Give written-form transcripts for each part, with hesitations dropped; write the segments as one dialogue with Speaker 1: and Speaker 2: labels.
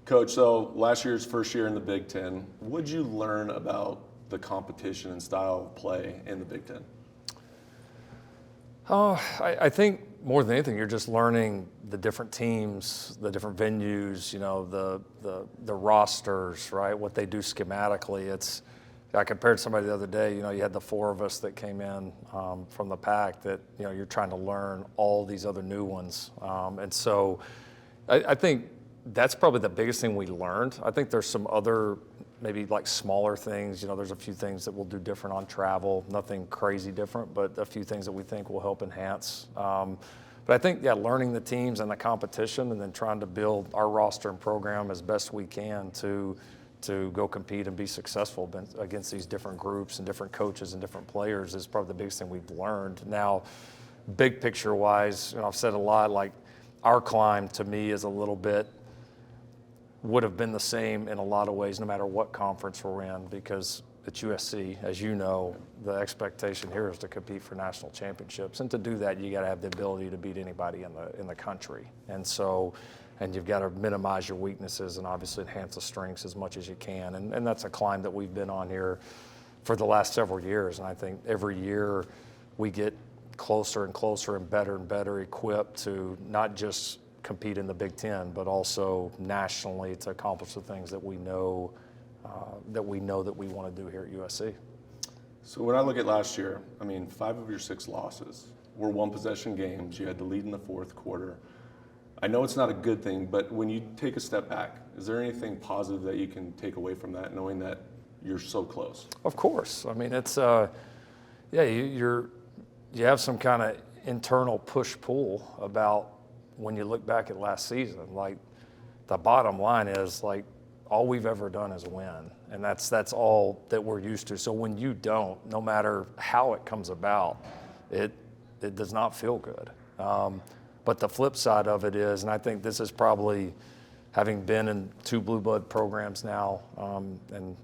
Speaker 1: Coach, so last year's first year in the Big Ten, what did you learn about the competition and style of play in the Big Ten?
Speaker 2: I think more than anything, you're just learning the different teams, the different venues, the rosters, right? What they do schematically. I compared somebody the other day. You had the four of us that came in from the pack. That you're trying to learn all these other new ones, and so I think that's probably the biggest thing we learned. I think there's some other maybe like smaller things. There's a few things that we'll do different on travel, nothing crazy different, but a few things that we think will help enhance. But I think, learning the teams and the competition and then trying to build our roster and program as best we can to go compete and be successful against these different groups and different coaches and different players is probably the biggest thing we've learned. Now, big picture wise, I've said a lot, like our climb to me is a little bit would have been the same in a lot of ways no matter what conference we're in, because it's USC. As you know, the expectation here is to compete for national championships, and to do that you got to have the ability to beat anybody in the country. And you've got to minimize your weaknesses and obviously enhance the strengths as much as you can, and that's a climb that we've been on here for the last several years. And I think every year we get closer and closer and better equipped to not just compete in the Big Ten, but also nationally to accomplish the things that we know that we want to do here at USC.
Speaker 1: So when I look at last year, 5 of your 6 losses were one-possession games. You had to lead in the fourth quarter. I know it's not a good thing, but when you take a step back, is there anything positive that you can take away from that, knowing that you're so close?
Speaker 2: Of course. It's you have some kind of internal push-pull about when you look back at last season. Like, the bottom line is, like, all we've ever done is win, and that's all that we're used to. So when you don't, no matter how it comes about, it does not feel good. But the flip side of it is, and I think this is probably, having been in 2 blue blood programs now and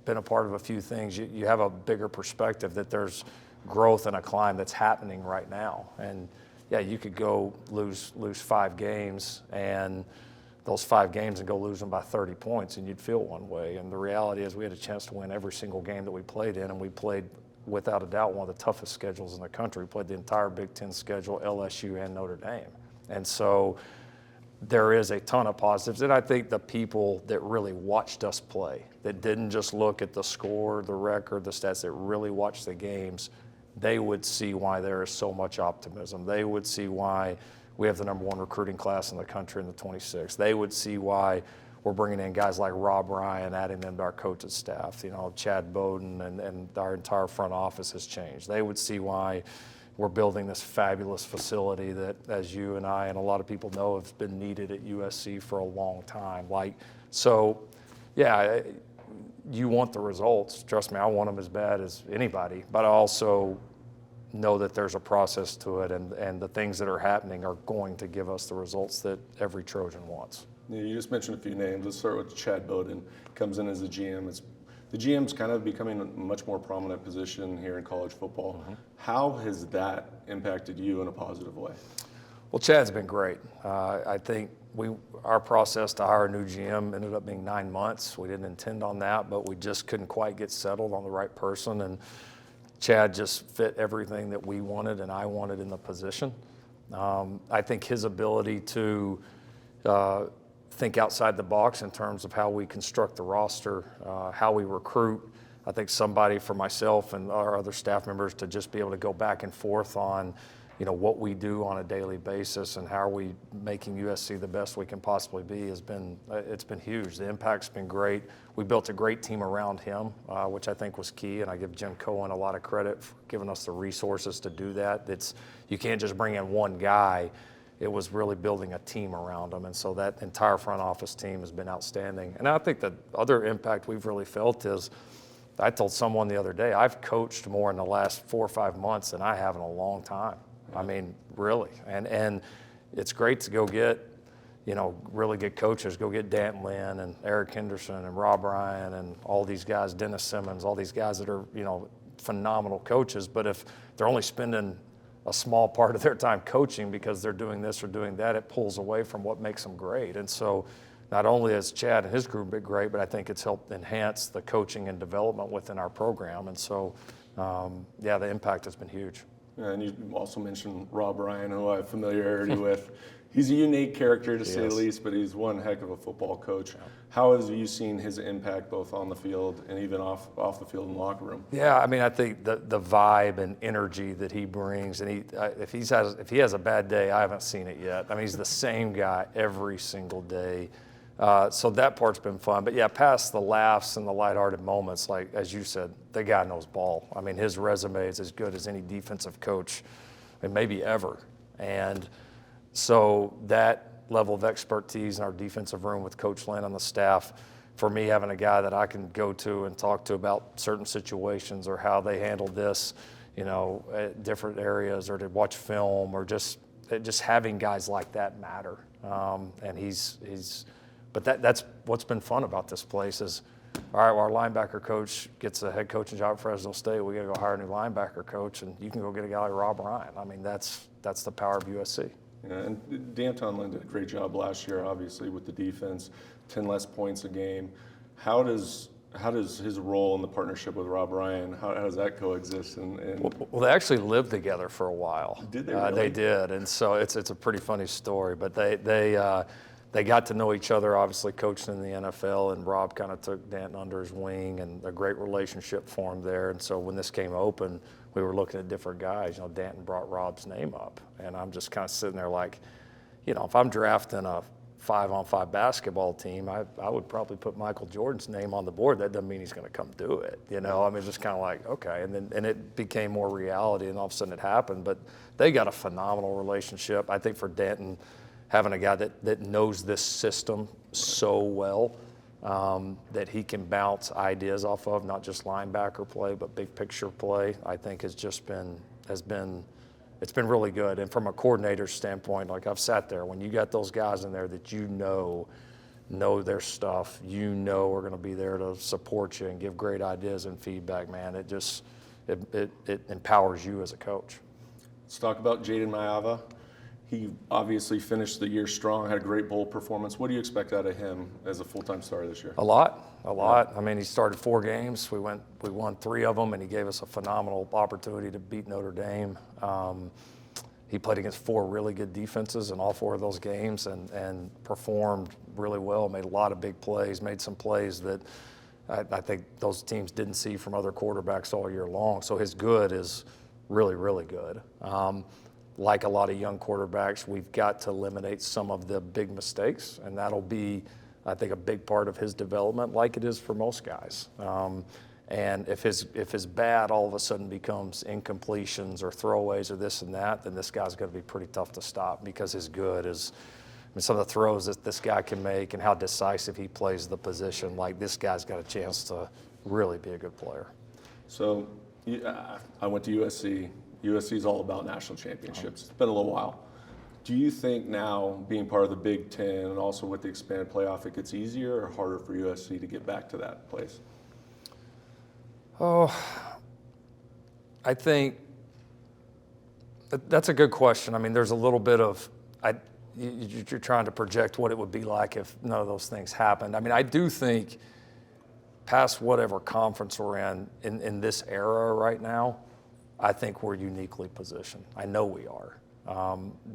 Speaker 2: been a part of a few things, you have a bigger perspective that there's growth and a climb that's happening right now. And you could go lose 5 games, and those 5 games and go lose them by 30 points, and you'd feel one way. And the reality is we had a chance to win every single game that we played in, and we played, without a doubt, one of the toughest schedules in the country. We played the entire Big Ten schedule, LSU and Notre Dame. And so there is a ton of positives. And I think the people that really watched us play, that didn't just look at the score, the record, the stats, that really watched the games, they would see why there is so much optimism. They would see why we have the #1 recruiting class in the country in the 26th. They would see why we're bringing in guys like Rob Ryan, adding them to our coaching staff. Chad Bowden and our entire front office has changed. They would see why we're building this fabulous facility that, as you and I and a lot of people know, has been needed at USC for a long time. You want the results. Trust me, I want them as bad as anybody, but I also know that there's a process to it, and the things that are happening are going to give us the results that every Trojan wants.
Speaker 1: Yeah, you just mentioned a few names. Let's start with Chad Bowden. Comes in as the GM. The GM's kind of becoming a much more prominent position here in college football. Mm-hmm. How has that impacted you in a positive way?
Speaker 2: Well, Chad's been great. I think our process to hire a new GM ended up being 9 months. We didn't intend on that, but we just couldn't quite get settled on the right person, and Chad just fit everything that we wanted and I wanted in the position. I think his ability to think outside the box in terms of how we construct the roster, how we recruit. I think somebody, for myself and our other staff members, to just be able to go back and forth on what we do on a daily basis and how are we making USC the best we can possibly be it's been huge. The impact's been great. We built a great team around him, which I think was key, and I give Jim Cohen a lot of credit for giving us the resources to do that. You can't just bring in one guy. It was really building a team around him, and so that entire front office team has been outstanding. And I think the other impact we've really felt is, I told someone the other day, I've coached more in the last 4 or 5 months than I have in a long time. Really. And it's great to go get, really good coaches. Go get Danton Lind and Eric Henderson and Rob Ryan and all these guys, Dennis Simmons, all these guys that are, phenomenal coaches. But if they're only spending a small part of their time coaching because they're doing this or doing that, it pulls away from what makes them great. And so not only has Chad and his group been great, but I think it's helped enhance the coaching and development within our program. And so, yeah, the impact has been huge.
Speaker 1: Yeah, and you also mentioned Rob Ryan, who I have familiarity with. He's a unique character, to say the least, but he's one heck of a football coach. Yeah. How have you seen his impact both on the field and even off the field in the locker room?
Speaker 2: Yeah, I mean, I think the vibe and energy that he brings, and if he has a bad day, I haven't seen it yet. I mean, he's the same guy every single day. So that part's been fun. But yeah, past the laughs and the lighthearted moments, like as you said, the guy knows ball. I mean, his resume is as good as any defensive coach, and maybe ever. And so that level of expertise in our defensive room with Coach Lind on the staff, for me, having a guy that I can go to and talk to about certain situations or how they handled this, at different areas, or to watch film, or just having guys like that matter. And but that's what's been fun about this place is, all right, well, our linebacker coach gets a head coaching job at Fresno State. We got to go hire a new linebacker coach, and you can go get a guy like Rob Ryan. I mean, that's the power of USC.
Speaker 1: Yeah, and Danton Lind did a great job last year, obviously, with the defense, 10 less points a game. How does his role in the partnership with Rob Ryan, how does that coexist?
Speaker 2: Well, they actually lived together for a while.
Speaker 1: Did they really?
Speaker 2: They did, and so it's a pretty funny story. But they got to know each other, obviously coaching in the NFL, and Rob kind of took Danton under his wing, and a great relationship formed there. And so when this came open, we were looking at different guys. Danton brought Rob's name up, and I'm just kind of sitting there like, if I'm drafting a 5-on-5 basketball team, I would probably put Michael Jordan's name on the board. That doesn't mean he's going to come do it. I mean, just kind of like, okay. And it became more reality, and all of a sudden it happened. But they got a phenomenal relationship. I think for Danton, having a guy that knows this system so well, that he can bounce ideas off of, not just linebacker play, but big picture play, I think it's been really good. And from a coordinator standpoint, like I've sat there, when you got those guys in there that know their stuff, are going to be there to support you and give great ideas and feedback, man, it empowers you as a coach.
Speaker 1: Let's talk about Jayden Maiava. He obviously finished the year strong, had a great bowl performance. What do you expect out of him as a full-time starter this year?
Speaker 2: A lot. Yeah. I mean, he started 4 games. We won 3 of them, and he gave us a phenomenal opportunity to beat Notre Dame. He played against 4 really good defenses in all 4 of those games, and performed really well, made a lot of big plays, made some plays that I think those teams didn't see from other quarterbacks all year long. So his good is really, really good. Like a lot of young quarterbacks, we've got to eliminate some of the big mistakes, and that'll be, I think, a big part of his development, like it is for most guys. And if his bad all of a sudden becomes incompletions or throwaways or this and that, then this guy's going to be pretty tough to stop, because his good is, some of the throws that this guy can make and how decisive he plays the position, like this guy's got a chance to really be a good player.
Speaker 1: So I went to USC. USC is all about national championships. It's been a little while. Do you think now, being part of the Big Ten and also with the expanded playoff, it gets easier or harder for USC to get back to that place?
Speaker 2: Oh, I think that's a good question. I mean, there's a little bit of, you're trying to project what it would be like if none of those things happened. I mean, I do think past whatever conference we're in this era right now, I think we're uniquely positioned. I know we are.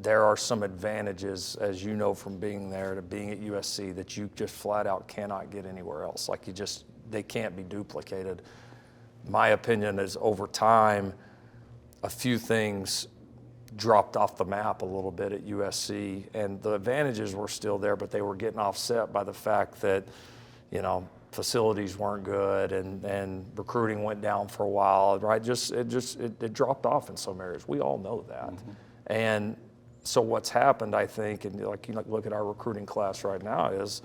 Speaker 2: There are some advantages, as you know from being there, to being at USC that you just flat out cannot get anywhere else. Like they can't be duplicated. My opinion is over time, a few things dropped off the map a little bit at USC, and the advantages were still there, but they were getting offset by the fact that, facilities weren't good, and recruiting went down for a while, right? It dropped off in some areas. We all know that. Mm-hmm. And so what's happened, I think, and look at our recruiting class right now, is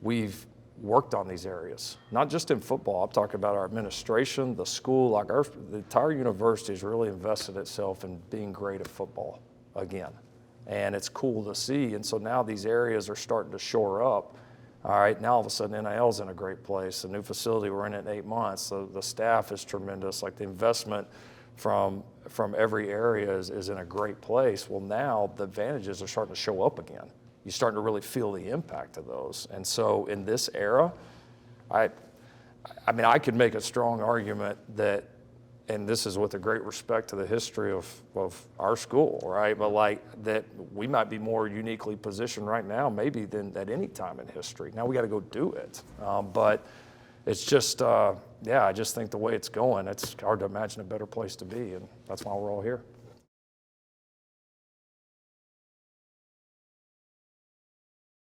Speaker 2: we've worked on these areas, not just in football. I'm talking about our administration, the school, the entire university has really invested itself in being great at football again. And it's cool to see. And so now these areas are starting to shore up. All right, now all of a sudden NIL's in a great place. The new facility, we're in it in 8 months. So the staff is tremendous. Like the investment from every area is in a great place. Well, now the advantages are starting to show up again. you're starting to really feel the impact of those. And so in this era, I mean, I could make a strong argument that, and this is with a great respect to the history of our school, right? But like that we might be more uniquely positioned right now maybe than at any time in history. Now we got to go do it. But it's just, I just think the way it's going, it's hard to imagine a better place to be, and that's why we're all here.